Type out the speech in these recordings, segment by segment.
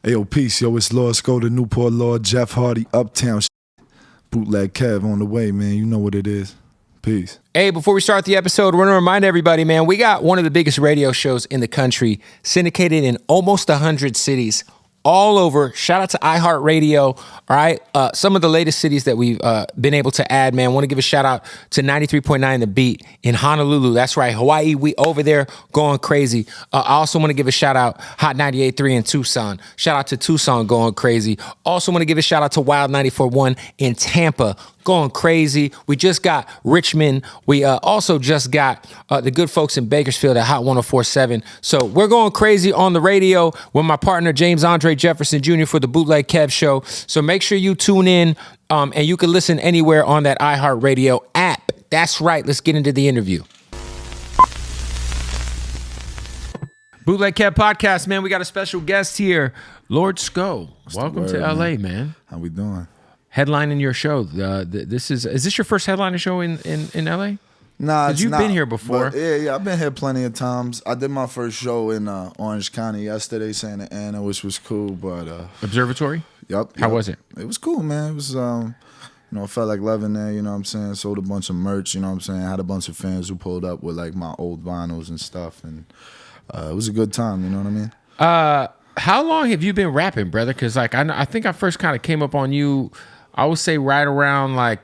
Hey, yo, peace, yo, it's Lord Skoda, Newport Lord, Jeff Hardy, Uptown Bootleg Kev on the way, man. You know what it is. Peace. Hey, before we start the episode, I want to remind everybody, man, we got one of the biggest radio shows in the country, syndicated in almost 100 cities, all over. Shout out to iHeartRadio. All right. Some of the latest cities that we've been able to add, man. Want to give a shout out to 93.9 The Beat in Honolulu. That's right. Hawaii. We over there going crazy. I also want to give a shout out Hot 98.3 in Tucson. Shout out to Tucson going crazy. Also want to give a shout out to Wild 94.1 in Tampa. Going crazy. We just got Richmond. We also just got the good folks in Bakersfield at Hot 104.7. So we're going crazy on the radio with my partner James Andre Jefferson Jr. for the Bootleg Kev Show. So make sure you tune in and you can listen anywhere on that iHeartRadio app. That's right. Let's get into the interview. Bootleg Kev Podcast, man. We got a special guest here, Lord Sko. Welcome to LA, man. How we doing? Headlining your show. Is this your first headlining show in LA? Nah, it's you've not, been here before. Yeah, I've been here plenty of times. I did my first show in Orange County yesterday, Santa Ana, which was cool. But Observatory? Yep. How was it? It was cool, man. It was I felt like loving there, you know what I'm saying? Sold a bunch of merch, you know what I'm saying? Had a bunch of fans who pulled up with like my old vinyls and stuff, and it was a good time, you know what I mean? How long have you been rapping, brother? Because like I think I first kind of came up on you, I would say right around like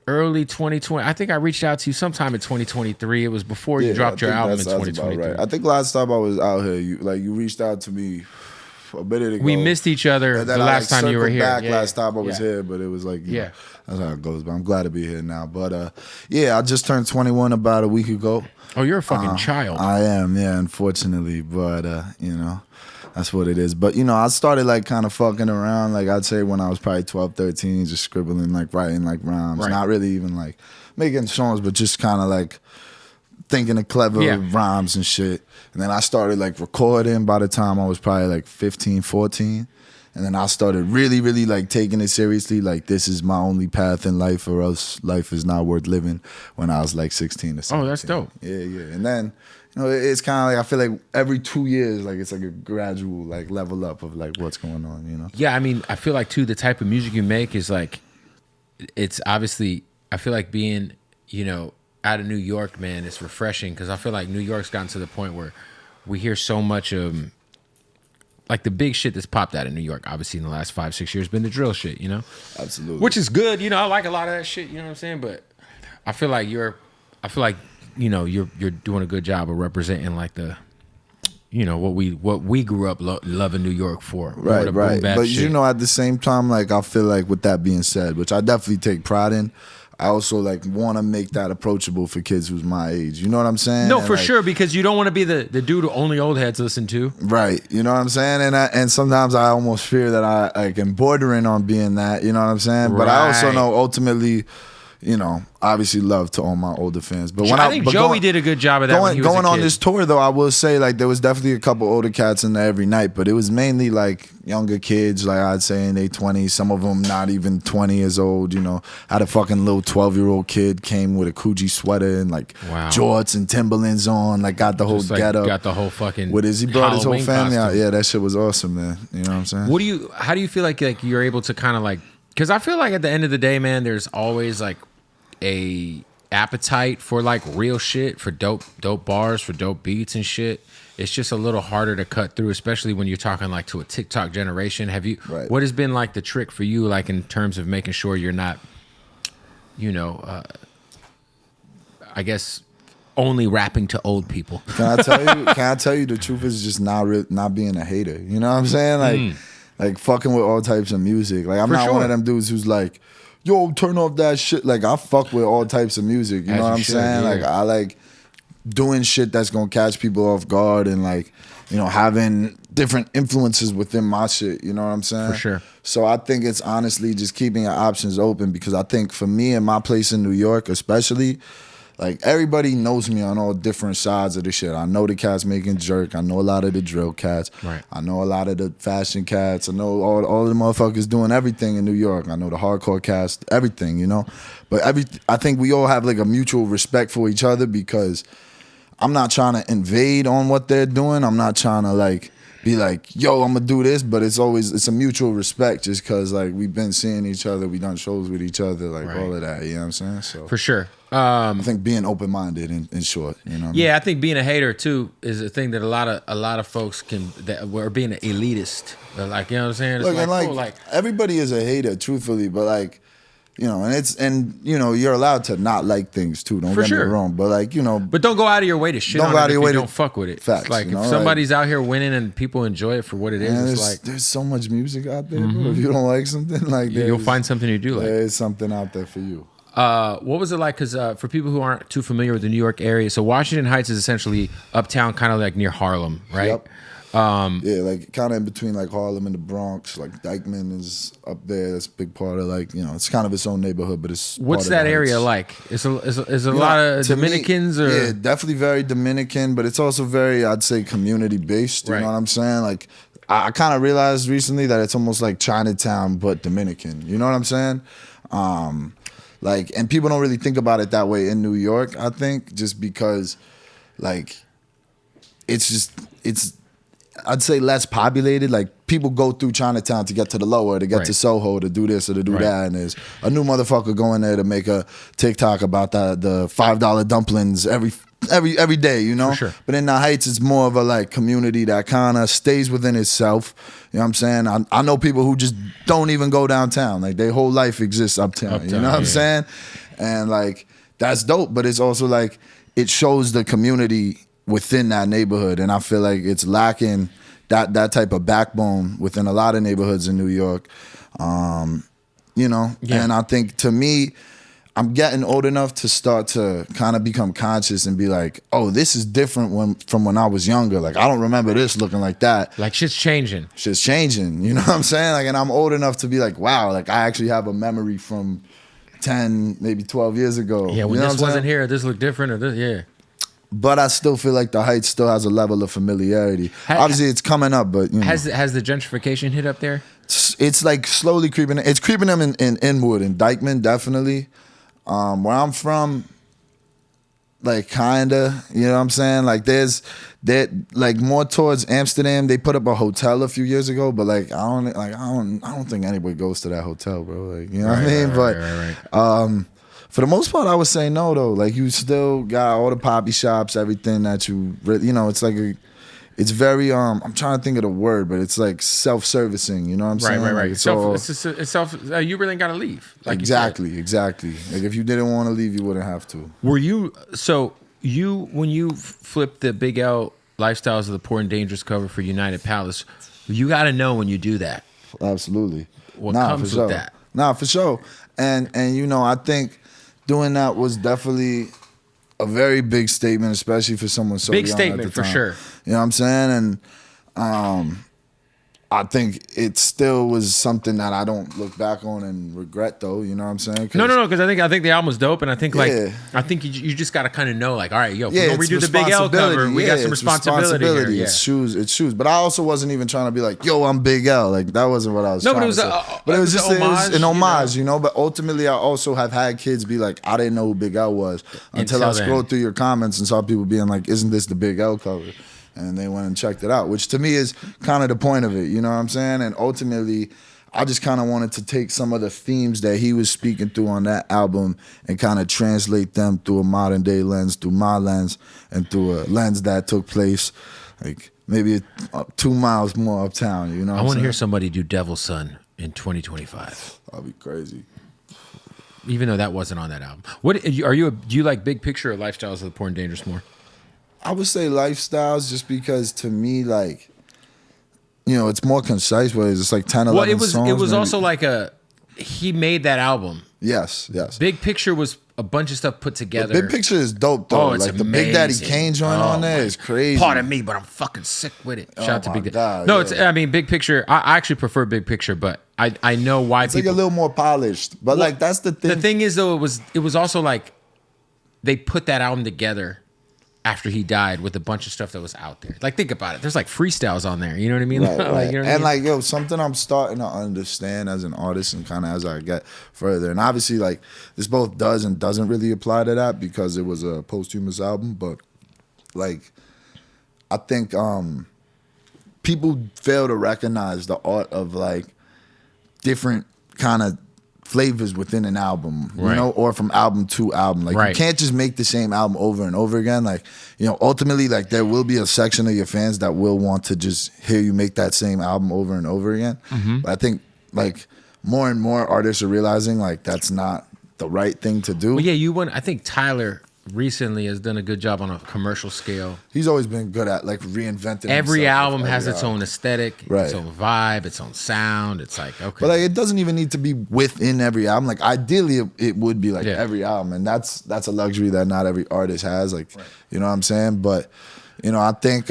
early 2020. I think I reached out to you sometime in 2023. It was before you dropped your album in 2023. Right. I think last time I was out here, you reached out to me a bit ago. We missed each other the last time you were here. Last time I was here, but it was like, you know, that's how it goes. But I'm glad to be here now. But I just turned 21 about a week ago. Oh, you're a fucking child. I am, yeah, unfortunately. But, that's what it is. But, I started like kind of fucking around, like I'd say when I was probably 12, 13, just scribbling, like writing like rhymes. Right. Not really even like making songs, but just kind of like thinking of clever rhymes and shit. And then I started like recording by the time I was probably like 15, 14. And then I started really, really like taking it seriously. Like this is my only path in life or else life is not worth living when I was like 16 or something. Oh, that's dope. Yeah. And then, it's kind of like, I feel like every 2 years, like it's like a gradual like level up of like what's going on, Yeah, I mean, I feel like too, the type of music you make is like, it's obviously, I feel like being, out of New York, man, it's refreshing because I feel like New York's gotten to the point where we hear so much of, like the big shit that's popped out of New York, obviously in the last 5-6 years, been the drill shit, Absolutely. Which is good, I like a lot of that shit, you know what I'm saying? But I feel like you're doing a good job of representing like the, what we grew up loving New York for. Right. But shit. At the same time, like I feel like with that being said, which I definitely take pride in, I also like want to make that approachable for kids who's my age. You know what I'm saying? No, for sure, because you don't want to be the dude who only old heads listen to. Right. You know what I'm saying? And sometimes I almost fear that I like am bordering on being that. You know what I'm saying? But I also know ultimately, obviously love to all my older fans. But I think Joey did a good job of that when he was a kid. Going on this tour, though, I will say, like, there was definitely a couple older cats in there every night, but it was mainly, like, younger kids, like, I'd say in their 20s, some of them not even 20 years old, Had a fucking little 12-year-old kid, came with a Coogee sweater and, like, jorts and Timberlands on, like, got the whole getup. Got the whole fucking He brought his whole family out. costume. Yeah, that shit was awesome, man. You know what I'm saying? How do you feel like you're able to kind of, like, because I feel like at the end of the day, man, there's always, like, a appetite for like real shit, for dope bars, for dope beats and shit. It's just a little harder to cut through, especially when you're talking like to a TikTok generation. What has been like the trick for you, like in terms of making sure you're not, I guess only rapping to old people? Can I tell you the truth is just not being a hater. You know what I'm saying? Like fucking with all types of music. Like I'm not one of them dudes who's like, yo, turn off that shit. Like, I fuck with all types of music. You know what I'm saying? Yeah. Like, I like doing shit that's gonna catch people off guard and, like, having different influences within my shit. You know what I'm saying? For sure. So I think it's honestly just keeping your options open because I think for me and my place in New York, especially, like, everybody knows me on all different sides of the shit. I know the cats making jerk. I know a lot of the drill cats. Right. I know a lot of the fashion cats. I know all the motherfuckers doing everything in New York. I know the hardcore cats, everything, But I think we all have, like, a mutual respect for each other because I'm not trying to invade on what they're doing. I'm not trying to, like, be like, yo, I'm gonna do this, but it's a mutual respect just because like we've been seeing each other, we done shows with each other, like all of that, you know what I'm saying? So for sure. I think being open-minded in short, you know what I mean? I think being a hater too is a thing that a lot of folks or being an elitist, like, you know what I'm saying? It's Look, like, and like, cool, like everybody is a hater, truthfully, but like, you know, and you know, you're allowed to not like things too. Don't get me wrong, but like, you know, but don't go out of your way to shit on it if you don't fuck with it. Facts, like, you know, if somebody's out here winning and people enjoy it for what it is, man, it's like there's so much music out there, bro. If you don't like something, like you'll find something you do like. There's something out there for you. What was it like? Because for people who aren't too familiar with the New York area, so Washington Heights is essentially uptown, kind of like near Harlem, right? Yep. Yeah, like kind of in between like Harlem and the Bronx. Like Dykeman is up there. That's a big part of like, you know, it's kind of its own neighborhood, but it's what's that area like? Is a lot of Dominicans or yeah, definitely very Dominican, but it's also very, I'd say, community based. You know what I'm saying? Like I kind of realized recently that it's almost like Chinatown but Dominican. You know what I'm saying? Like, and people don't really think about it that way in New York. I think just because like it's I'd say less populated. Like people go through Chinatown to get to the lower, to get to Soho, to do this or to do that. And there's a new motherfucker going there to make a TikTok about the $5 dumplings every day, you know? For sure. But in the Heights, it's more of a like community that kind of stays within itself. You know what I'm saying? I know people who just don't even go downtown. Like their whole life exists uptown. You know what I'm saying? And like that's dope. But it's also like it shows the community within that neighborhood, and I feel like it's lacking that type of backbone within a lot of neighborhoods in New York. You know, and I think to me, I'm getting old enough to start to kind of become conscious and be like, oh, this is different from when I was younger. Like I don't remember this looking like that. Like shit's changing. Shit's changing. You know what I'm saying? Like, and I'm old enough to be like, wow, like I actually have a memory from 10, maybe 12 years ago. Yeah, when you know this wasn't here, this looked different, or this, But I still feel like the Heights still has a level of familiarity. Obviously, it's coming up, but you know. Has the gentrification hit up there? It's like slowly creeping. It's creeping them in Inwood and Dykeman, definitely. Where I'm from, like kinda, you know what I'm saying? Like there's that like more towards Amsterdam. They put up a hotel a few years ago, but like I don't think anybody goes to that hotel, bro. Like you know what I mean? But for the most part, I would say no though. Like you still got all the poppy shops, everything that you know. It's like it's very I'm trying to think of the word, but it's like self-servicing. You know what I'm saying? Right. Like It's self. You really got to leave. Like exactly. Like if you didn't want to leave, you wouldn't have to. Were you when you flipped the Big L Lifestyles of the Poor and Dangerous cover for United Palace? You got to know when you do that. Absolutely. What comes with that? Nah, for sure. And you know, I think doing that was definitely a very big statement, especially for someone so big young statement at the for time. sure. You know what I'm saying? And I think it still was something that I don't look back on and regret, though. You know what I'm saying? No, because I think the album was dope, and I think I think you just got to kind of know, like, all right, yo, when we do the Big L cover, we got some responsibility here. Yeah. It's shoes. But I also wasn't even trying to be like, yo, I'm Big L. Like that wasn't what I was. No, trying to say. But it was just an homage, you know. But ultimately, I also have had kids be like, I didn't know who Big L was until I scrolled through your comments and saw people being like, isn't this the Big L cover? And they went and checked it out, which to me is kind of the point of it, you know what I'm saying? And ultimately, I just kind of wanted to take some of the themes that he was speaking through on that album and kind of translate them through a modern day lens, through my lens, and through a lens that took place like maybe 2 miles more uptown, you know what I want to hear somebody do Devil's Son in 2025. That'd be crazy. Even though that wasn't on that album. Do you like Big Picture or Lifestyles of the Poor and Dangerous more? I would say Lifestyles just because to me, like, you know, it's more concise, whereas it's like 10, 11 songs. It was maybe. also like he made that album. Yes. Big Picture was a bunch of stuff put together. But Big Picture is dope, though. It's like amazing. the Big Daddy Kane joint on there is crazy. Pardon me, but I'm fucking sick with it. Shout out to Big Daddy. God, no, I mean, Big Picture, I actually prefer Big Picture, but I know why it's people... like a little more polished. But like, that's the thing. The thing is, though, it was also like they put that album together after he died with a bunch of stuff that was out there. Like, think about it. There's like freestyles on there. You know what I mean? Right. Like, you know what I mean? Like, yo, something I'm starting to understand as an artist and kind of as I get further. And obviously, like, this both does and doesn't really apply to that because it was a posthumous album. But, like, I think people fail to recognize the art of like different kind of flavors within an album, you know, or from album to album. Like you can't just make the same album over and over again. Like, you know, ultimately, like there will be a section of your fans that will want to just hear you make that same album over and over again. But I think like more and more artists are realizing like that's not the right thing to do. Well, yeah, I think Tyler recently has done a good job on a commercial scale. He's always been good at like reinventing. Every album has its own aesthetic, its own vibe, its own sound. It's like, okay. But like it doesn't even need to be within every album. Like ideally it would be like every album. And that's a luxury that not every artist has. Like, you know what I'm saying? But, you know, I think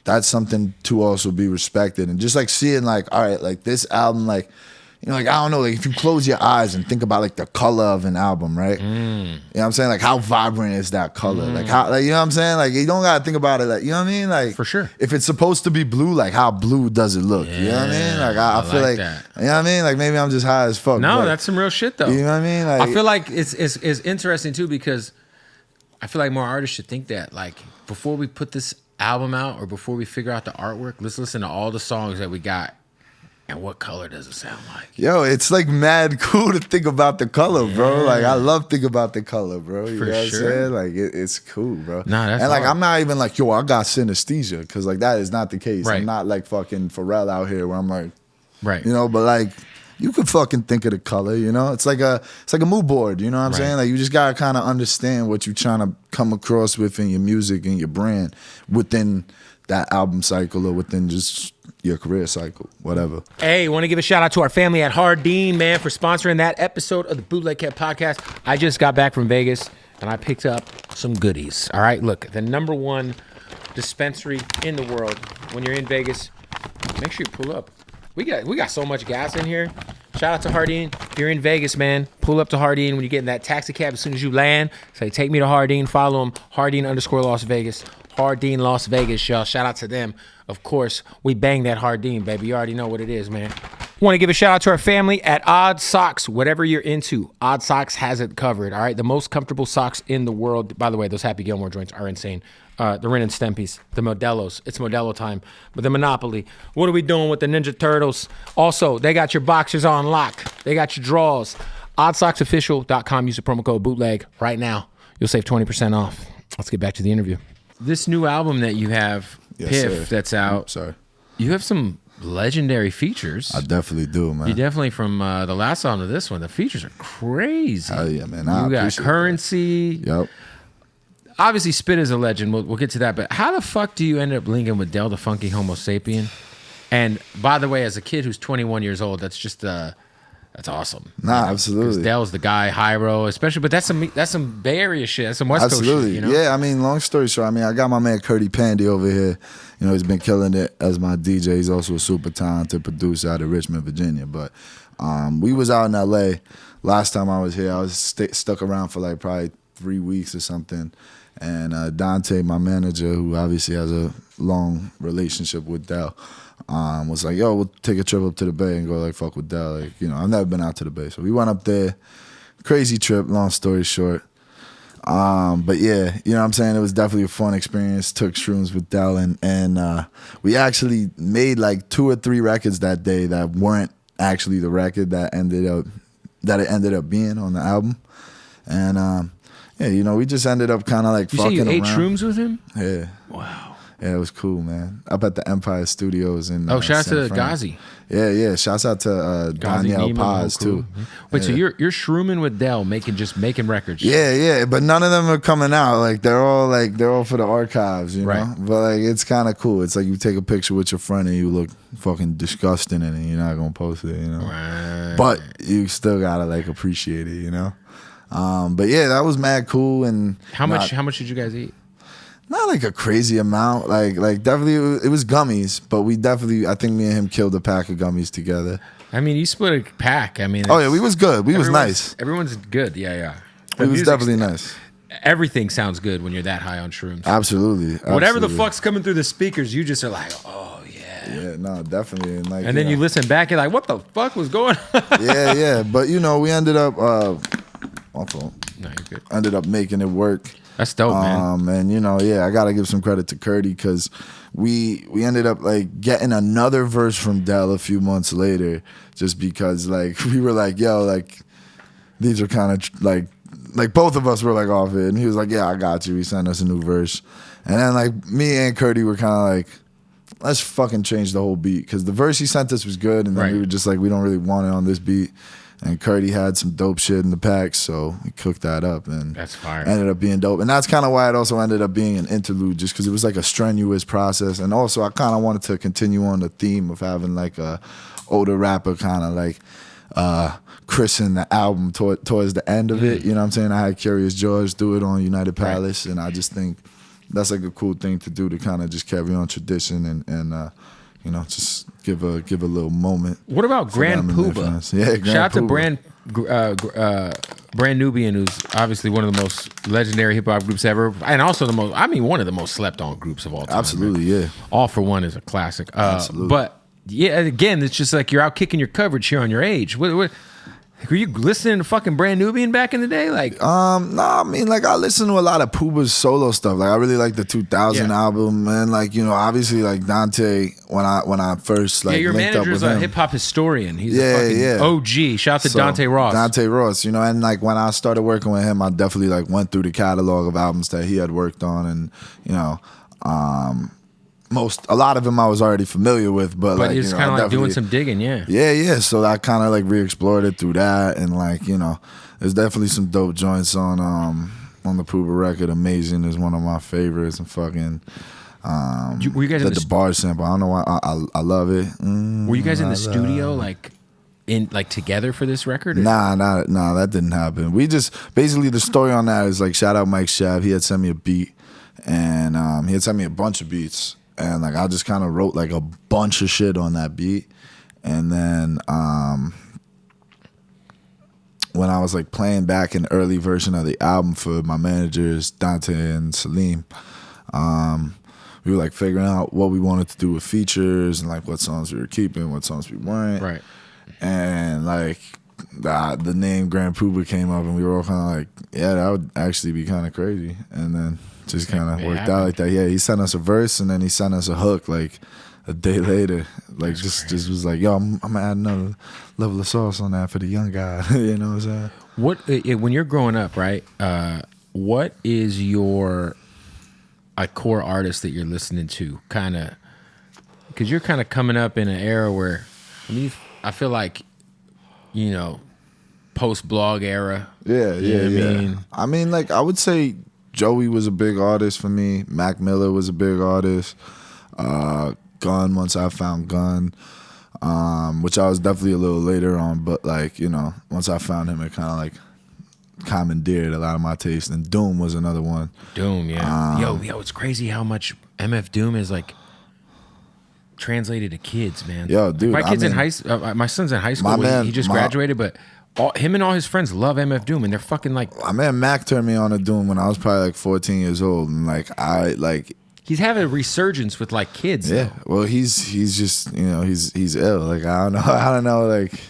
that's something to also be respected. And just like seeing like, all right, like this album, like, you know, like, I don't know, like if you close your eyes and think about like the color of an album, right? You know what I'm saying? Like how vibrant is that color? Like how, like, you know what I'm saying? Like you don't gotta think about it like, you know what I mean? Like for sure. If it's supposed to be blue, like how blue does it look? You know what I mean? Like I feel like that. You know what I mean? Like maybe I'm just high as fuck. No, that's some real shit though. You know what I mean? Like, I feel like it's interesting too because I feel like more artists should think that like before we put this album out or before we figure out the artwork, let's listen to all the songs that we got. And what color does it sound like? Yo, it's like mad cool to think about the color, bro. Like I love thinking about the color, bro. You know what I'm saying? Like it's cool, bro. Nah, that's and like hard. I'm not even like, yo, I got synesthesia, because like that is not the case. I'm not like fucking Pharrell out here where I'm like, you know, but like you could fucking think of the color, you know? It's like a mood board, you know what I'm saying? Like you just gotta kind of understand what you're trying to come across with in your music and your brand within that album cycle or within just your career cycle, whatever. Hey, want to give a shout out to our family at Hardin, man, for sponsoring that episode of the Bootleg Cat podcast. I just got back from Vegas and I picked up some goodies. All right, look, the #1 dispensary in the world. When you're in Vegas, make sure you pull up. We got so much gas in here. Shout out to Hardin. If you're in Vegas, man, pull up to Hardin when you get in that taxi cab. As soon as you land, say, take me to Hardin. Follow him, Hardin_Las Vegas. Hardin Las Vegas, y'all. Shout out to them. Of course, we bang that Hardin, baby. You already know what it is, man. Want to give a shout out to our family at Odd Socks. Whatever you're into, Odd Socks has it covered, all right? The most comfortable socks in the world. By the way, those Happy Gilmore joints are insane. The Ren and Stempies, the Modelos. It's Modelo time. But the Monopoly. What are we doing with the Ninja Turtles? Also, they got your boxers on lock. They got your drawers. OddSocksOfficial.com. Use the promo code BOOTLEG right now. You'll save 20% off. Let's get back to the interview. This new album that you have, Piff, that's out. You have some legendary features. I definitely do, man. You definitely, from the last album to this one, the features are crazy. Hell yeah, man. You got Currency. Yep. Obviously, Spit is a legend. We'll get to that. But how the fuck do you end up linking with Del the Funky Homosapien? And by the way, as a kid who's 21 years old, that's just that's awesome. Nah, absolutely. Del's the guy, Hyro, especially. But that's some Bay Area shit. That's some West Coast shit. You know? Yeah, I mean, long story short, I mean, I got my man Curdy Pandy over here. You know, he's been killing it as my DJ. He's also a super talented producer out of Richmond, Virginia. But we was out in LA last time I was here. I was stuck around for like probably 3 weeks or something. And Dante, my manager, who obviously has a long relationship with Del, was like, yo, we'll take a trip up to the Bay and go like fuck with Del. Like, you know, I've never been out to the Bay. So we went up there. Crazy trip, long story short. But yeah, you know what I'm saying? It was definitely a fun experience. Took shrooms with Del and we actually made like 2 or 3 records that day that weren't actually the record that it ended up being on the album. And yeah, you know, we just ended up kind of like fucking around. You ate shrooms with him? Yeah. Wow. Yeah, it was cool, man. Up at the Empire Studios in shout out to Fran. Ghazi. Yeah. Shouts out to Danielle Paz too. Wait, so you're shrooming with Del, making records? Yeah, but none of them are coming out. Like they're all for the archives, you know. But like it's kind of cool. It's like you take a picture with your friend and you look fucking disgusting in it. You're not gonna post it, you know. Right. But you still gotta like appreciate it, you know. But yeah, that was mad cool. And how much did you guys eat? Not like a crazy amount. Like definitely it was gummies, but I think me and him killed a pack of gummies together. I mean, you split a pack. I mean, oh yeah, we was good. We was nice. Everyone's good. Yeah. It was definitely nice. Everything sounds good when you're that high on shrooms. Absolutely. Whatever the fuck's coming through the speakers, you just are like, oh yeah. Yeah, no, definitely. And then you listen back, you're like, what the fuck was going on? Yeah. But you know, we ended up my fault. No, you're good. Ended up making it work. That's dope, man. And you know, yeah, I gotta give some credit to Curdy because we ended up like getting another verse from Dell a few months later, just because like we were like, yo, like these are kind of like both of us were like off it, and he was like, yeah, I got you. He sent us a new verse, and then like me and Curdy were kind of like, let's fucking change the whole beat because the verse he sent us was good, and then we were just like, we don't really want it on this beat. And Curdy had some dope shit in the pack, so we cooked that up, and that's fire. Ended up being dope. And that's kind of why it also ended up being an interlude, just because it was like a strenuous process. And also, I kind of wanted to continue on the theme of having like a older rapper kind of like christen the album towards the end of it. You know what I'm saying? I had Curious George do it on United Palace, and I just think that's like a cool thing to do to kind of just carry on tradition and you know, just give a little moment. What about Grand Puba? Yeah, Grand Shout out to Brand Nubian, who's obviously one of the most legendary hip hop groups ever, and also one of the most slept on groups of all time. Absolutely, yeah. All for One is a classic. Absolutely. But yeah, again, it's just like you're out kicking your coverage here on your age. What were you listening to fucking Brand Nubian back in the day? Like, no, I mean, like I listened to a lot of Puba's solo stuff. Like I really like the 2000 album, and like, you know, obviously like Dante when I first like your linked up manager's with him. a hip hop historian. He's a fucking OG. Shout out to Dante Ross. Dante Ross, you know, and like when I started working with him, I definitely like went through the catalog of albums that he had worked on, and you know, a lot of them I was already familiar with, but like, it's kind of like doing some digging, yeah. So I kind of like re-explored it through that, and like, you know, there's definitely some dope joints on the Puba record. Amazing is one of my favorites, and fucking were you guys in the bar sample? I don't know why I love it. Were you guys in the studio like together for this record? Or? Nah, that didn't happen. We just basically the story on that is like, shout out Mike Shav. He had sent me a beat, and he had sent me a bunch of beats. And like I just kind of wrote like a bunch of shit on that beat, and then when I was like playing back an early version of the album for my managers Dante and Salim, we were like figuring out what we wanted to do with features and like what songs we were keeping, what songs we weren't. Right. And like the name Grand Puba came up, and we were all kind of like, yeah, that would actually be kind of crazy. And then just kind of worked out like that. Yeah, he sent us a verse, and then he sent us a hook like a day later. Like just was like, yo, I'm gonna add another level of sauce on that for the young guy. You know what I'm saying? When you're growing up, right? What is your core artist that you're listening to? Kind of, because you're kind of coming up in an era where, I mean, I feel like, you know, post-blog era. Yeah. I mean, like I would say Joey was a big artist for me. Mac Miller was a big artist. Gun, once I found Gun, which I was definitely a little later on, but like, you know, once I found him, it kind of like commandeered a lot of my taste. And Doom was another one. Doom, yeah. Yo, it's crazy how much MF Doom is like translated to kids, man. Yo, dude, my kid's in high school. My son's in high school. He just graduated, but him and all his friends love MF Doom, and they're fucking like. My man Mac turned me on to Doom when I was probably like 14 years old, and like he's having a resurgence with like kids. Yeah, though. Well, he's just, you know, he's ill. Like I don't know, like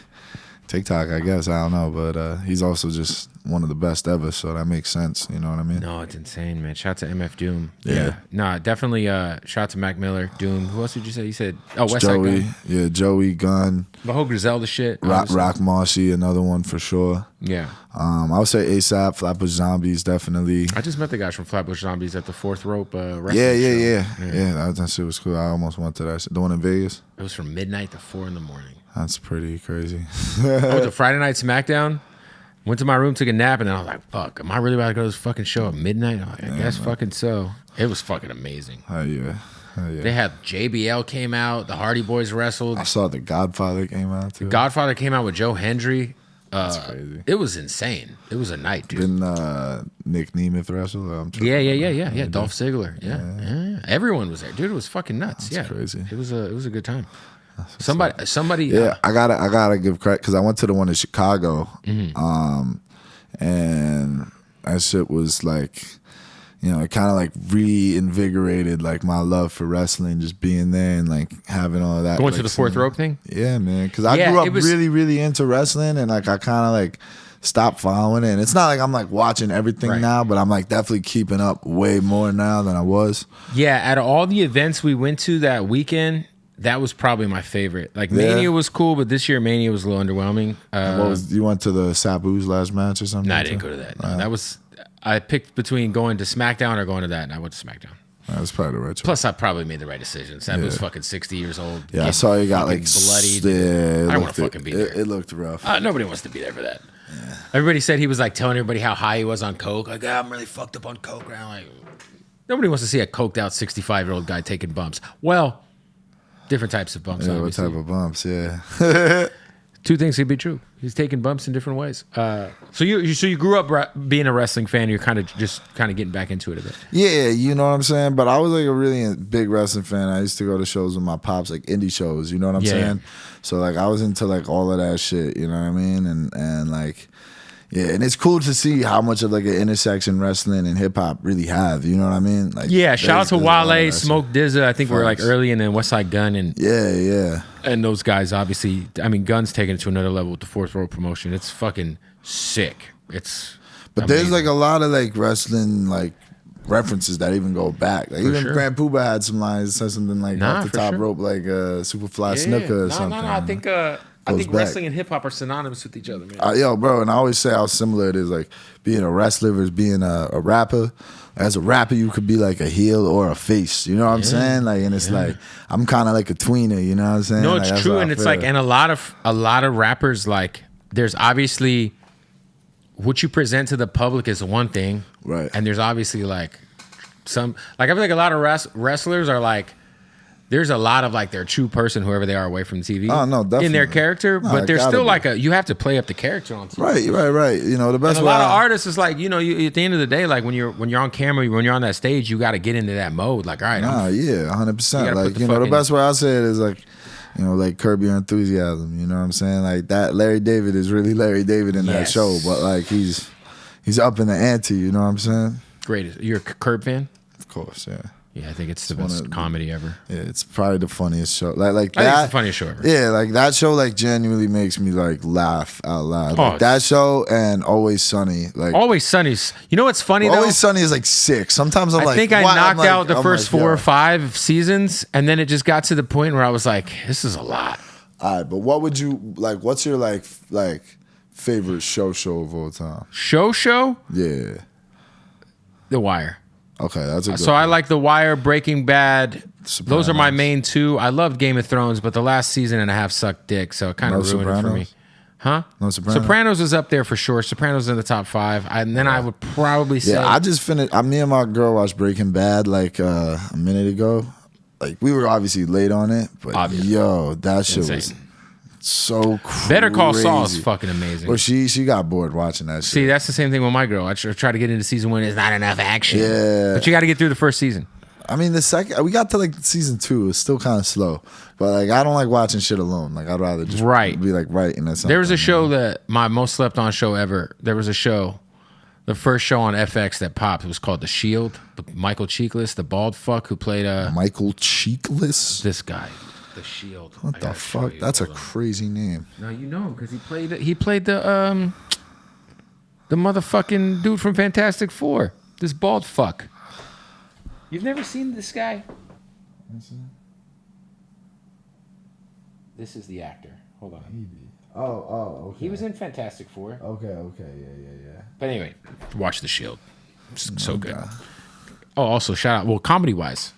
TikTok, I guess, I don't know, but he's also just one of the best ever, so that makes sense. You know what I mean? No, it's insane, man. Shout out to MF Doom. Yeah. Nah, definitely. Shout out to Mac Miller, Doom. Who else did you say? You said West Side Gun. Yeah, Joey, Gun. The whole Griselda shit. Rock Marshy, another one for sure. Yeah. I would say ASAP, Flatbush Zombies, definitely. I just met the guys from Flatbush Zombies at the Fourth Rope wrestling show. Yeah, that shit was cool. I almost went to that shit. The one in Vegas? It was from midnight to 4 a.m. That's pretty crazy. I went to Friday Night SmackDown, went to my room, took a nap, and then I was like, fuck, am I really about to go to this fucking show at midnight? I'm like, I guess fucking so. It was fucking amazing. Hell yeah. They had JBL came out, the Hardy Boys wrestled. I saw The Godfather came out too. The Godfather came out with Joe Hendry. That's crazy. It was insane. It was a night, dude. Didn't Nick Nemeth wrestle? Yeah. Dolph Ziggler. Yeah. Everyone was there, dude. It was fucking nuts. That's crazy. It was a good time. Somebody. Yeah, I gotta give credit because I went to the one in Chicago, and that shit was like, you know, it kind of like reinvigorated like my love for wrestling, just being there and like having all of that. Going like, to the Fourth Rope thing? Yeah, man. Because I grew up really, really into wrestling, and like I kind of like stopped following it. And it's not like I'm like watching everything now, but I'm like definitely keeping up way more now than I was. Yeah, out of all the events we went to that weekend, that was probably my favorite. Like Mania was cool, but this year Mania was a little underwhelming. You went to the Sabu's last match or something? No, I didn't go to that. No, that was I picked between going to SmackDown or going to that, and I went to SmackDown. That's probably the right choice. Plus, I probably made the right decision. Sabu's fucking 60 years old. Yeah, I saw you got like bloodied. Yeah, I don't want to fucking be there. It looked rough. Nobody wants to be there for that. Yeah. Everybody said he was like telling everybody how high he was on coke. Like, I'm really fucked up on coke. And I'm like, nobody wants to see a coked out 65-year-old guy taking bumps. Well, different types of bumps. Yeah, obviously. what type of bumps? Yeah. Two things could be true. He's taking bumps in different ways. So you grew up being a wrestling fan. You're kind of getting back into it a bit. Yeah, you know what I'm saying. But I was like a really big wrestling fan. I used to go to shows with my pops, like indie shows. You know what I'm saying? So like I was into like all of that shit. You know what I mean? And like. Yeah, and it's cool to see how much of like an intersection wrestling and hip hop really have. You know what I mean? Like, yeah, shout out to Wale, Smoke DZA. I think we're like early, and then Westside Gunn and and those guys. Obviously, I mean, Gunn's taking it to another level with the Fourth Row promotion. It's fucking sick. It's amazing. There's like a lot of like wrestling like references that even go back. Like even Grand Poobah had some lines, said something like off the top rope, like Superfly Snooker or something. No, I think wrestling and hip hop are synonymous with each other, man. Yo, bro, and I always say how similar it is. Like being a wrestler versus being a rapper. As a rapper, you could be like a heel or a face. You know what I'm saying? Like, and it's like I'm kind of like a tweener. You know what I'm saying? No, like, it's true, and it's like, and a lot of rappers, like, there's obviously what you present to the public is one thing, right? And there's obviously like some, like I feel like a lot of wrestlers are like. There's a lot of like their true person, whoever they are, away from TV. Oh no, definitely in their character, but there's still like you have to play up the character on TV. Right. You know the best. And a lot of artists is like you at the end of the day, like when you're on camera, when you're on that stage, you got to get into that mode. Like, all right, 100%. Like the best way I say it is like, like Curb Your Enthusiasm. You know what I'm saying? Like that Larry David is really Larry David in that show, but like he's up in the ante. You know what I'm saying? Great. You're a Curb fan? Of course, yeah. Yeah, I think it's the best comedy ever. Yeah, it's probably the funniest show. Like that, I think it's the funniest show ever. Yeah, like that show like genuinely makes me like laugh out loud. Like, that show and Always Sunny. Like Always Sunny's. You know what's funny though? Always Sunny is like sick. Sometimes I think I knocked out the first 4 or 5 seasons, and then it just got to the point where I was like, this is a lot. All right, but what would you like? What's your like favorite show of all time? Show? Yeah. The Wire. Okay, that's a good so one. I like The Wire, Breaking Bad. Sopranos. Those are my main 2. I loved Game of Thrones, but the last season and a half sucked dick, so it kind of ruined it for me. Huh? No Sopranos? Sopranos is up there for sure. Sopranos in the top 5. And then I would probably say... Yeah, I just finished... Me and my girl watched Breaking Bad like a minute ago. Like, we were obviously late on it, but yo, that shit was... so crazy. Better Call Saul is fucking amazing. Well, she got bored watching that shit. See, that's the same thing with my girl. I try to get into season 1. There's not enough action. Yeah. But you got to get through the first season. I mean, we got to like season 2. It's still kind of slow. But like, I don't like watching shit alone. Like, I'd rather just be like writing or something. There was a show that my most slept on show ever. There was a show, the first show on FX that popped. It was called The Shield. Michael Chiklis, the bald fuck who played Michael Chiklis? This guy. The Shield. What the fuck? That's a crazy name. No, you know him because he played the motherfucking dude from Fantastic Four. This bald fuck. You've never seen this guy? This is the actor. Hold on. Oh, okay. He was in Fantastic Four. Okay, yeah. But anyway, watch The Shield. It's so good. Oh, also shout out. Well, comedy wise.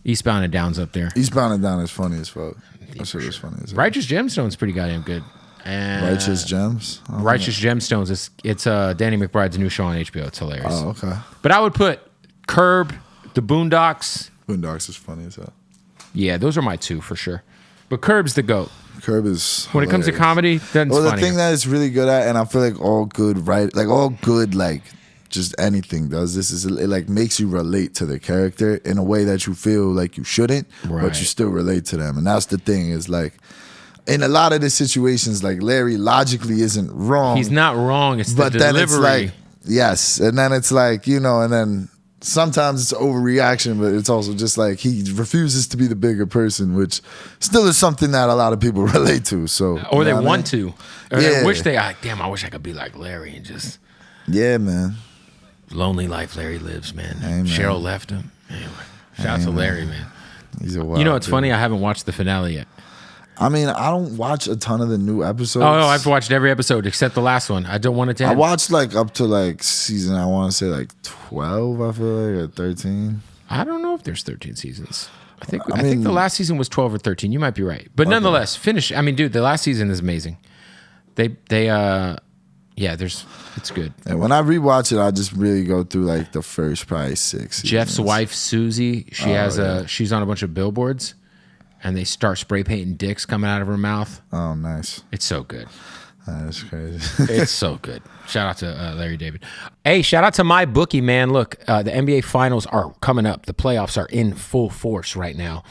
Eastbound and Down's up there. Eastbound and Down is funny as fuck. That shit is funny as hell. Righteous Gemstones pretty goddamn good. And Righteous Gems? Righteous Gemstones. It's Danny McBride's new show on HBO. It's hilarious. Oh, okay. But I would put Curb, The Boondocks. Boondocks is funny as hell. Yeah, those are my 2 for sure. But Curb's the GOAT. Curb is when it comes to comedy, that's funny. The thing that it's really good at, and I feel like all good just anything does this is it like makes you relate to the character in a way that you feel like you shouldn't, but you still relate to them. And that's the thing is like in a lot of the situations, like Larry logically isn't wrong. He's not wrong. It's the delivery. Then it's like yes, and then it's like and then sometimes it's overreaction, but it's also just like he refuses to be the bigger person, which still is something that a lot of people relate to. So, or they want to, or they wish they. Damn, I wish I could be like Larry and just. Yeah, man. Lonely life Larry lives, man. Amen. Cheryl left him. Anyway, shout out to Larry, man. He's a wild You know, it's dude. funny. I haven't watched the finale yet. I mean, I don't watch a ton of the new episodes. Oh no, I've watched every episode except the last one. I don't want it to end. I watched like up to like season, I want to say like 12, I feel like, or 13. I don't know if there's 13 seasons. I think the last season was 12 or 13. You might be right. But nonetheless, finish. I mean, dude, the last season is amazing. It's good. And when I rewatch it, I just really go through like the first probably 6 seasons. Jeff's wife, Susie, she's on a bunch of billboards and they start spray painting dicks coming out of her mouth. Oh, nice. It's so good. That's crazy. It's so good. Shout out to Larry David. Hey, shout out to my bookie, man. Look, the NBA Finals are coming up. The playoffs are in full force right now.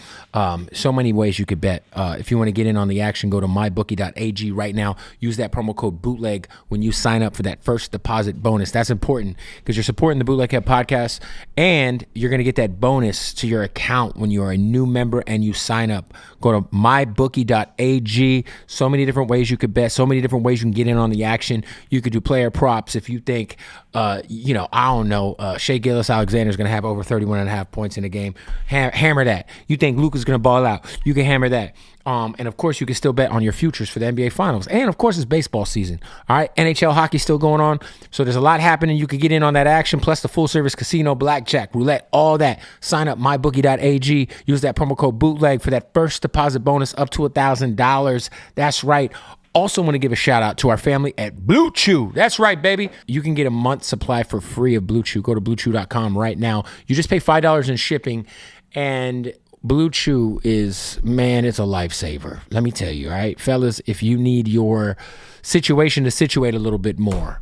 So many ways you could bet. If you want to get in on the action, go to mybookie.ag right now. Use that promo code BOOTLEG when you sign up for that first deposit bonus. That's important because you're supporting the Bootleg Head podcast, and you're going to get that bonus to your account when you are a new member and you sign up. Go to mybookie.ag. So many different ways you could bet. So many different ways you can get in on the action. You could do player props if you think, I don't know, Shea Gilgeous-Alexander is going to have over 31.5 points in a game. Hammer that. You think Luka's going to ball out. You can hammer that. And of course, you can still bet on your futures for the NBA Finals. And of course, it's baseball season. All right, NHL hockey still going on. So there's a lot happening. You could get in on that action, plus the full service casino, blackjack, roulette, all that. Sign up mybookie.ag. Use that promo code BOOTLEG for that first deposit bonus up to $1,000. That's right. Also want to give a shout out to our family at Blue Chew. That's right, baby. You can get a month's supply for free of Blue Chew. Go to bluechew.com right now. You just pay $5 in shipping, and Blue Chew is, man, it's a lifesaver. Let me tell you, all right? Fellas, if you need your situation to situate a little bit more,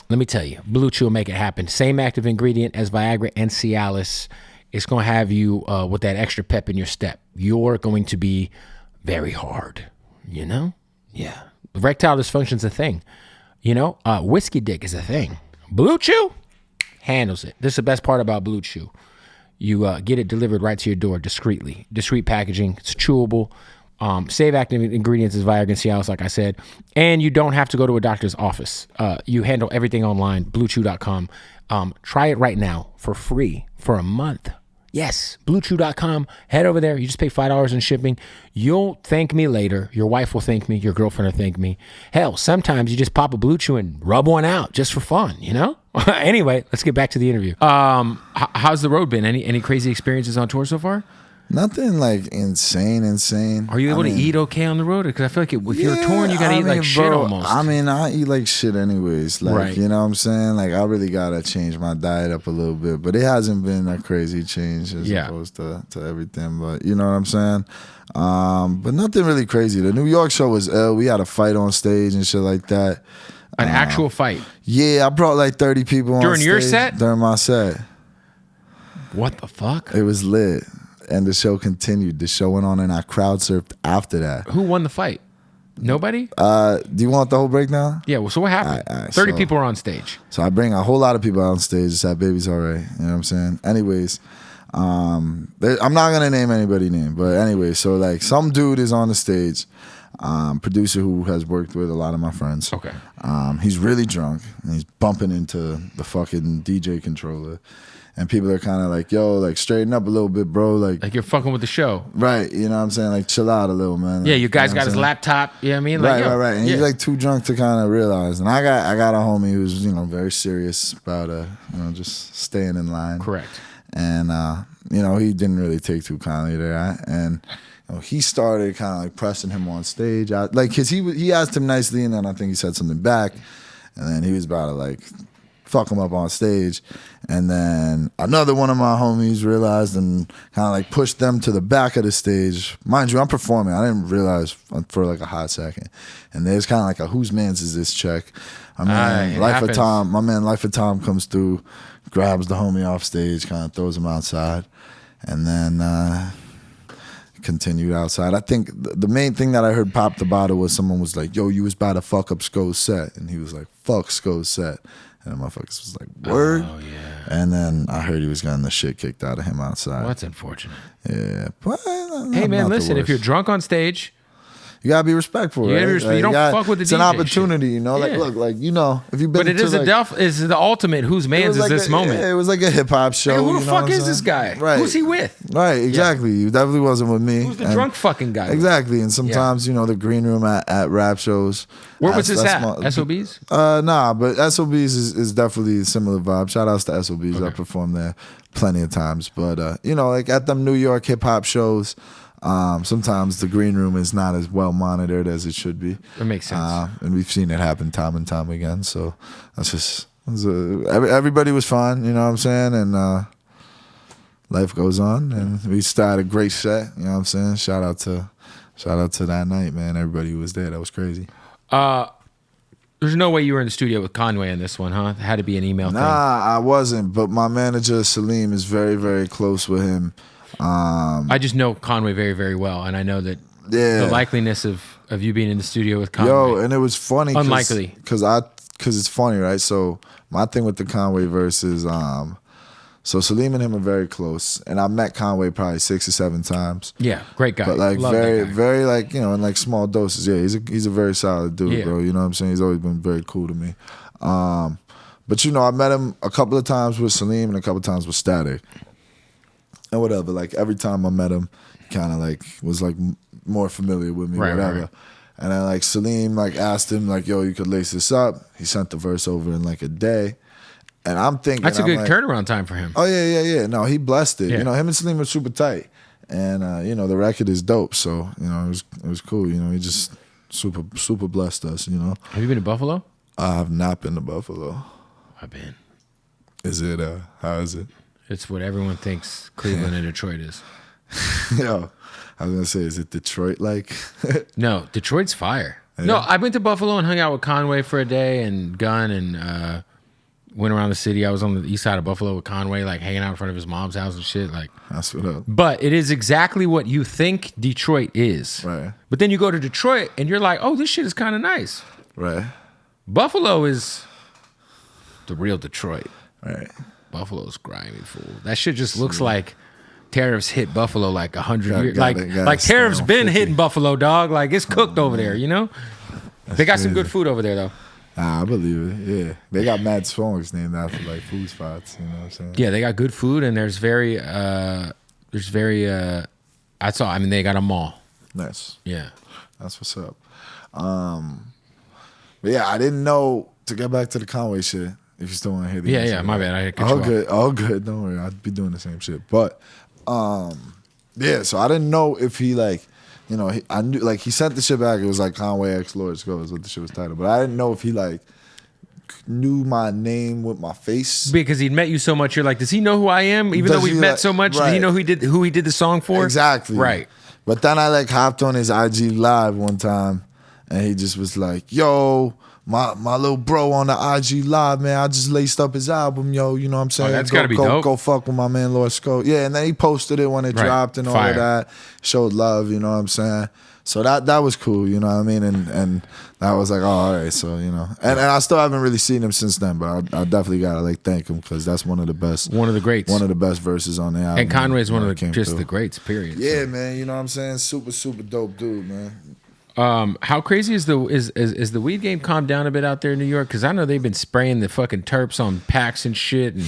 let me tell you, Blue Chew will make it happen. Same active ingredient as Viagra and Cialis. It's going to have you with that extra pep in your step. You're going to be very hard, you know? Yeah. Erectile dysfunction's a thing. Whiskey dick is a thing. Blue Chew handles it. This is the best part about Blue Chew. You get it delivered right to your door discreetly. Discreet packaging. It's chewable. Save active ingredients is Viagra and Cialis, like I said. And you don't have to go to a doctor's office. You handle everything online, bluechew.com. Try it right now for free for a month. Yes, bluechew.com. Head over there. You just pay $5 in shipping. You'll thank me later. Your wife will thank me. Your girlfriend will thank me. Hell, sometimes you just pop a Blue Chew and rub one out just for fun, Anyway, let's get back to the interview. How's the road been? Any crazy experiences on tour so far? Nothing like insane. Are you able to eat okay on the road? Because I feel like if you're touring, you got to eat like shit almost. I mean, I eat like shit anyways. Like, right. You know what I'm saying? Like, I really got to change my diet up a little bit. But it hasn't been a crazy change as opposed to everything. But you know what I'm saying? But nothing really crazy. The New York show was ill. We had a fight on stage and shit like that. An actual fight? Yeah, I brought like 30 people on stage. During your set? During my set. What the fuck? It was lit. And the show continued. The show went on and I crowd surfed after that. Who won the fight? Nobody? Do you want the whole breakdown? Yeah, well, so what happened? All right, 30 people are on stage. So I bring a whole lot of people on stage. It's that baby's all right. You know what I'm saying? Anyways, I'm not going to name anybody's name. But anyway, so like some dude is on the stage, producer who has worked with a lot of my friends. Okay. He's really drunk. And he's bumping into the fucking DJ controller. And people are kind of like, yo, like, straighten up a little bit, bro. Like you're fucking with the show. Right. You know what I'm saying? Like, chill out a little, man. Yeah, you guys got his laptop. You know what I mean? Like, right. And he's like too drunk to kind of realize. And I got a homie who's, very serious about, just staying in line. Correct. And, he didn't really take too kindly to that. And he started kind of like pressing him on stage. Because he asked him nicely, and then I think he said something back. And then he was about to, like, fuck him up on stage. And then another one of my homies realized and kind of like pushed them to the back of the stage. Mind you, I'm performing. I didn't realize for like a hot second. And there's kind of like a whose man's is this check. My man Life of Tom comes through, grabs the homie off stage, kind of throws him outside, and then continued outside. I think the main thing that I heard pop the bottle was someone was like, yo, you was about to fuck up Sko's set. And he was like, fuck Sko's set. And the motherfuckers was like, word? Oh, yeah. And then I heard he was getting the shit kicked out of him outside. Well, that's unfortunate. Yeah. But, hey, man, listen, if you're drunk on stage, you gotta be respectful, right? You don't fuck with the DJ. It's an opportunity, you know. Yeah. Like, look, like you know, if you've been. But it is is the ultimate. Whose man's is this moment? Yeah, it was like a hip hop show. Hey, who the fuck is this guy? Right. Who's he with? Right, exactly. You definitely wasn't with me. Who's the drunk fucking guy? Exactly. And sometimes, you know, the green room at rap shows. Where was this at? SOBs? Nah, but SOBs is definitely a similar vibe. Shout outs to SOBs. Okay. I performed there plenty of times. But you know, like at them New York hip hop shows. Sometimes the green room is not as well monitored as it should be. That makes sense. And we've seen it happen time and time again. So that's just everybody was fine, you know what I'm saying? And life goes on, and we started a great set. You know what I'm saying? Shout out to that night, man. Everybody who was there. That was crazy. There's no way you were in the studio with Conway in this one, huh? It had to be an email thing. I wasn't. But my manager Salim is very, very close with him. I just know Conway very, very well, and I know that the likeliness of you being in the studio with Conway. Yo, and it was funny. Unlikely. Because it's funny, right? So my thing with the Conway verse is, so Salim and him are very close, and I met Conway probably 6 or 7 times. Yeah, great guy. But like very like, you know, in like small doses. Yeah, he's a very solid dude, bro. You know what I'm saying? He's always been very cool to me. But you know, I met him a couple of times with Salim and a couple of times with Static. And whatever, like every time I met him, he kind of like was like more familiar with me, whatever. Right. And then like Salim like asked him like, "Yo, you could lace this up." He sent the verse over in like a day, and I'm thinking that's a good turnaround time for him. Oh yeah. No, he blessed it. Yeah. You know, him and Salim were super tight, and you know the record is dope. So you know it was cool. You know, he just super blessed us. You know. Have you been to Buffalo? I have not been to Buffalo. I've been. Is it? How is it? It's what everyone thinks Cleveland and Detroit is. Yo, I was gonna say, is it Detroit like? No, Detroit's fire. Yeah. No, I went to Buffalo and hung out with Conway for a day and Gunn and went around the city. I was on the east side of Buffalo with Conway, like hanging out in front of his mom's house and shit. Like that's what up. But it is exactly what you think Detroit is. Right. But then you go to Detroit and you're like, oh, this shit is kind of nice. Right. Buffalo is the real Detroit. Right. Buffalo's grimy, fool. That shit just looks like Tariffs hit Buffalo like 100 years. Like Tariffs been hitting Buffalo, dog. Like it's cooked over there, you know? They got some good food over there, though. Nah, I believe it, yeah. They got mad songs named after like food spots, you know what I'm saying? Yeah, they got good food, and they got a mall. Nice. Yeah. That's what's up. But yeah, I didn't know, to get back to the Conway shit, if you still want to hear the answer. Yeah, my bad. I cut you off. All good. Don't worry. I'd be doing the same shit. But yeah, so I didn't know if he like, you know, I knew like he sent the shit back. It was like Conway X Lord's Go is what the shit was titled. But I didn't know if he like knew my name with my face. Because he'd met you so much, you're like, does he know who I am? Even though we've met so much, does he know who he did the song for? Exactly. Right. But then I like hopped on his IG live one time and he just was like, yo, my little bro on the IG live, man, I just laced up his album, yo, you know what I'm saying? That's gotta be dope. Go fuck with my man Lord Scope. Yeah, and then he posted it when it dropped and all of that. Showed love, you know what I'm saying? So that was cool, you know what I mean? And that was like, oh, all right, so, you know. And I still haven't really seen him since then, but I definitely gotta like thank him because that's one of the best. One of the greats. One of the best verses on the album. And Conway's one of the greats, period. Yeah, so. Man, you know what I'm saying? Super dope dude, man. How crazy is the weed game calmed down a bit out there in New York? Because I know they've been spraying the fucking terps on packs and shit. And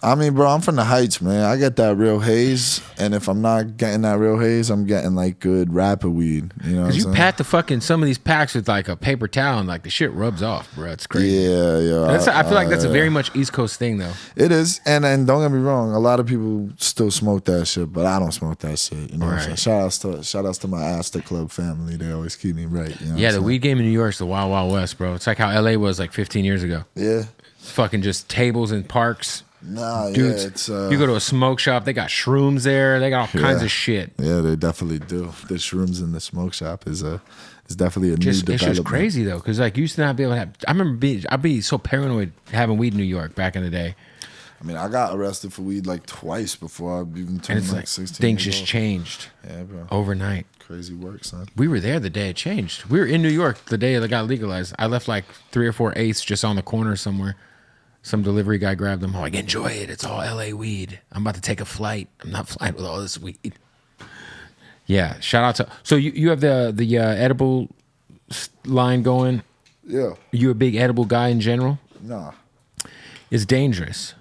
I mean, bro, I'm from the Heights, man. I get that real haze, and if I'm not getting that real haze, I'm getting like good rapper weed. You know, because you pat the fucking some of these packs with like a paper towel, and like the shit rubs off, bro. It's crazy. Yeah. I feel like that's a very much East Coast thing, though. It is, and don't get me wrong, a lot of people still smoke that shit, but I don't smoke that shit. You know, what I'm saying? Shout outs to my Astor Club family. They always keep me right. You know the weed game in New York's the Wild Wild West, bro. It's like how LA was like 15 years ago. Yeah, fucking just tables and parks. Nah, dudes, yeah, it's you go to a smoke shop, they got shrooms there, they got all kinds of shit. Yeah, they definitely do. The shrooms in the smoke shop is definitely a new development. It's just crazy though, because like you used to not be able to have. I remember I'd be so paranoid having weed in New York back in the day. I mean, I got arrested for weed like twice before I even turned like 16. Things just changed. Yeah, bro. Overnight. Crazy work, son. We were there the day it changed. We were in New York the day it got legalized. I left like 3 or 4 eighths just on the corner somewhere. Some delivery guy grabbed them. I'm like, enjoy it. It's all LA weed. I'm about to take a flight. I'm not flying with all this weed. Yeah, shout out to. So you have the edible line going. Yeah. You a big edible guy in general? Nah. It's dangerous.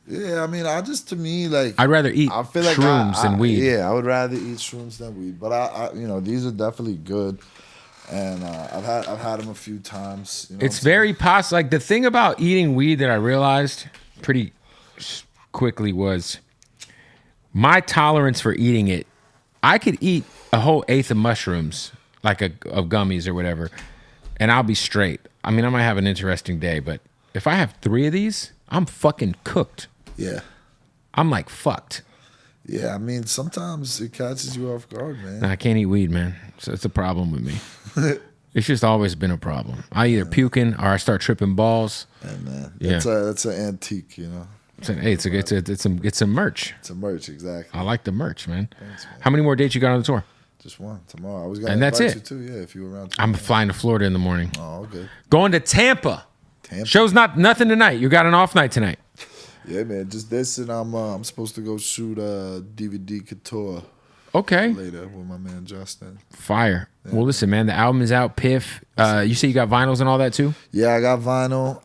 Yeah, I mean, to me, like, I'd rather eat I feel like shrooms than weed. Yeah, I would rather eat shrooms than weed. But I these are definitely good, and I've had them a few times. You know It's very possible. Like the thing about eating weed that I realized pretty quickly was my tolerance for eating it. I could eat a whole eighth of mushrooms, like of gummies or whatever, and I'll be straight. I mean, I might have an interesting day, but if I have 3 of these, I'm fucking cooked. Yeah. I'm like fucked. Yeah, I mean, sometimes it catches you off guard, man. Nah, I can't eat weed, man. So it's a problem with me. It's just always been a problem. I either puking or I start tripping balls. Yeah, man. Yeah. That's an antique, you know. It's a merch. It's a merch, exactly. I like the merch, man. Thanks, man. How many more dates you got on the tour? Just one tomorrow. I was gonna And that's invite it. you too, yeah, if you were around. I'm flying to Florida in the morning. Oh, okay. Going to Tampa. Show's nothing tonight. You got an off night tonight. Yeah, man. Just this, and I'm supposed to go shoot a DVD Couture Okay. later with my man Justin. Fire. Yeah. Well, listen, man. The album is out. Piff. You say you got vinyls and all that too? Yeah, I got vinyl.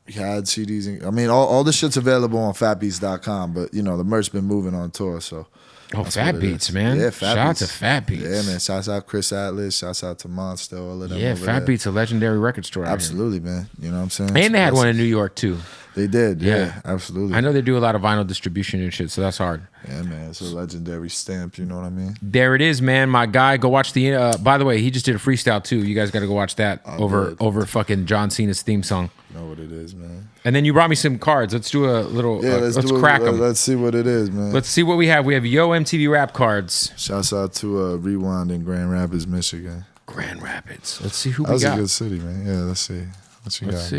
Had CDs. I mean, all the shit's available on fatbeats.com, but you know the merch been moving on tour, so. Oh, Fat Beats, man. Yeah, Fat Shout Beats. out to Fat Beats. Yeah, man. Shouts out Chris Atlas. Shouts out to Monster. All of them. Yeah, over Fat there. Beats, a legendary record store. Absolutely, man. You know what I'm saying? And they had one in New York too. They did. Yeah. Yeah, absolutely. I know they do a lot of vinyl distribution and shit, so that's hard. Yeah, man. It's a legendary stamp. You know what I mean? There it is, man. My guy, go watch the. By the way, he just did a freestyle too. You guys got to go watch that over fucking John Cena's theme song. You know what it is, man. And then you brought me some cards. Let's do a little. Yeah, let's crack them. Let's see what it is, man. Let's see what we have. We have Yo MTV Rap cards. Shouts out to Rewind in Grand Rapids, Michigan. Grand Rapids. Let's see who That we was got. a good city, man. Yeah, let's see. What you got?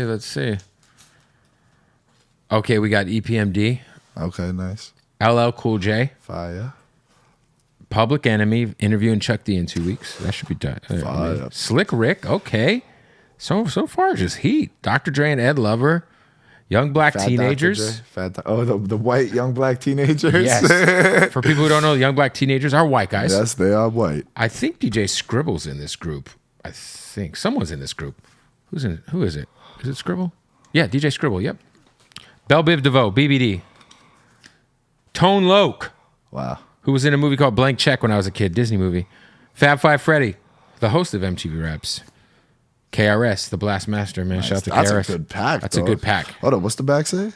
Let's see. Okay, we got EPMD. Okay, nice. LL Cool J. Fire. Public Enemy interviewing Chuck D in 2 weeks. That should be done. Fire. Slick Rick. Okay. So far, just heat. Dr. Dre and Ed Lover. Young Black Fat Teenagers. The white young black teenagers. Yes. For people who don't know, Young Black Teenagers are white guys. Yes, they are white. I think DJ Scribble's in this group. I think someone's in this group. Who is it? Is it Scribble? Yeah, DJ Scribble. Yep. Belle Biv DeVoe, BBD. Tone Loc, Wow. who was in a movie called Blank Check when I was a kid, Disney movie. Fab Five Freddy, the host of MTV Raps. KRS, the Blast Master, man. Shout out to KRS. That's a good pack. That's a good pack. Hold on, what's the back say?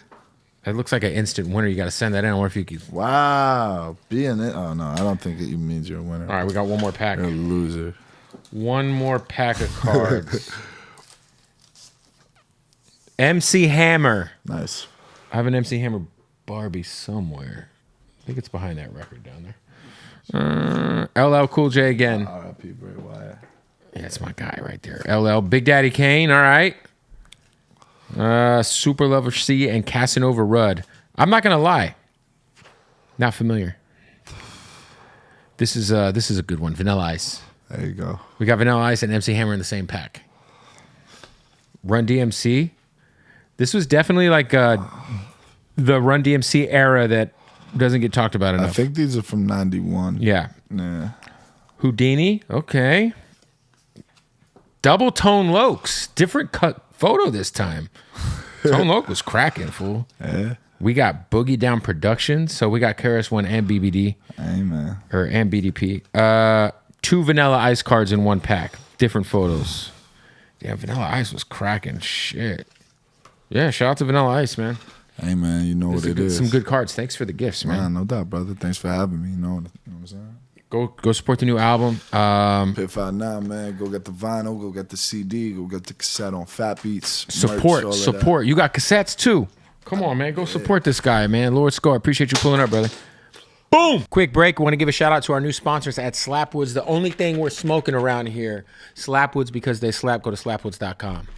It looks like an instant winner. You got to send that in. I wonder if you could. Wow. Being it. Oh, no. I don't think it even means you're a winner. All right, we got one more pack. You're a loser. One more pack of cards. MC Hammer. Nice. I have an MC Hammer Barbie somewhere. I think it's behind that record down there. LL Cool J again. R.I.P. Bray Wyatt. Yeah, that's my guy right there. LL. Big Daddy Kane. All right. Super Lover C and Casanova Rudd. I'm not going to lie. Not familiar. This is a good one. Vanilla Ice. There you go. We got Vanilla Ice and MC Hammer in the same pack. Run DMC. This was definitely like the Run DMC era that doesn't get talked about enough. I think these are from 91. Yeah. Yeah. Houdini. Okay. Double Tone Locs. Different cut photo this time. Tone Loc was cracking, fool. Yeah. We got Boogie Down Productions. So we got KRS-One and BBD. Amen. And BDP. 2 Vanilla Ice cards in one pack. Different photos. Damn, Vanilla Ice was cracking. Shit. Yeah, shout out to Vanilla Ice, man. Hey, man, you know what it is. Some good cards. Thanks for the gifts, man. Nah, no doubt, brother. Thanks for having me. You know what I'm saying? Go support the new album. Pit Out now, man. Go get the vinyl. Go get the CD. Go get the cassette on Fat Beats. Support. You got cassettes, too. Come on, man. Go support this guy, man. Lord Score, appreciate you pulling up, brother. Boom! Quick break. I want to give a shout out to our new sponsors at Slapwoods. The only thing we're smoking around here, Slapwoods, because they slap. Go to slapwoods.com.